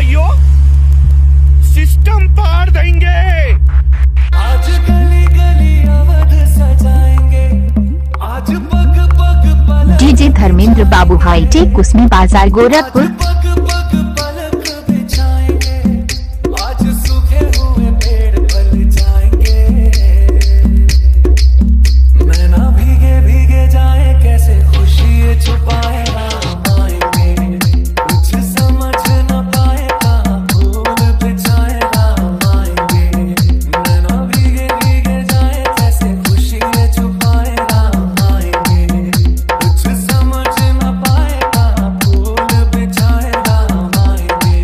भाइयों, सिस्टम पार देंगे। आज गली गली अवध सजाएंगे, आज पग पग पलक। डीजे धर्मेंद्र बाबू हाईटेक कुसमी बाजार गोरखपुर। पग पग पलक बिछाएंगे, आज सूखे हुए पेड़ फल जाएंगे। नैना भीगे भीगे जाए, कैसे खुशी छुपाए राम आएंगे। कुछ समझ न पाए, कहाँ फूल बिछाए राम आएंगे। नैना भीगे भीगे जाए, कैसे खुशी छुपाए राम आएंगे। कुछ समझ न पाए, कहाँ फूल बिछाए राम आएंगे।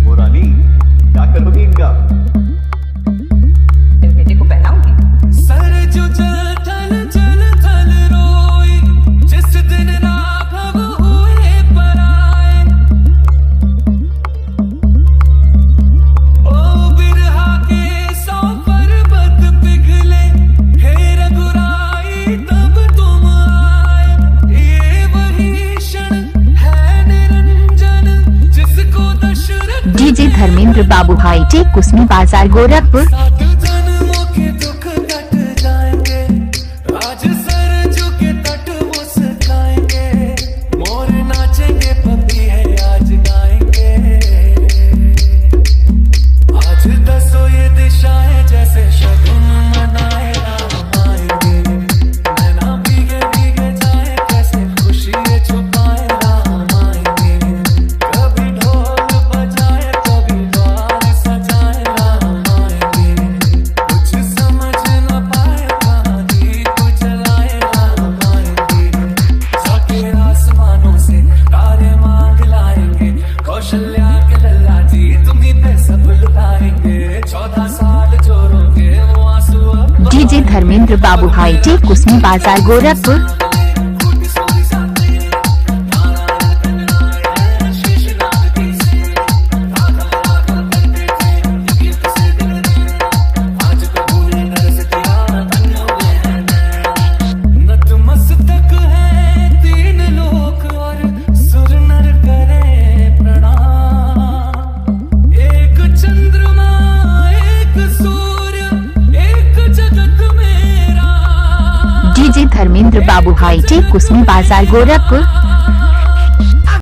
वो रानी, क्या करोगी इनका? बेटे को पहनाऊंगी। सर जो थल थल रोई, जिस दिन राघव हुए पराए। ओ बिरहा के 100 पर्वत पिघले, हे रघुराई तब तुम आए। ये वही क्षण है निरंजन, जिसको दशरथ डीजे धर्मेंद्र बाबू हाईटेक कुसमी बाजार गोरखपुर। 7 जन्मों के दुख कट जाएंगे, आज सरजू के तट मुस्काएंगे। मोर नाचेंगे, पपीहे आज गाएंगे। आज दसों ये दिशाएं जैसे शगुन मनाए राम आएंगे। नैना भीगे भीगे जाए, कैसे खुशी छुपाए राम आएंगे। कभी ढोल बजाए, कभी द्वार सजाए राम आएंगे। कुछ समझ न पाए, कहाँ दीप जलाए राम आएंगे। जाके आसमानों से तारे मांग लाएंगे, कौशल्या के लल्ला जी तुम्हीं पे सब लुटाएंगे। 14 साल जो रोगे वो आंसू अब डीजे धर्मेंद्र बाबू हाईटेक कुसमी बाजार गोरखपुर। नतमस्तक है 3 लोक और सुर नर करे प्रणाम। एक चंद्रमा, एक सूर्य, एक जगत मेरा। डीजे धर्मेंद्र बाबू हाईटेक कुसमी बाजार गोरखपुर।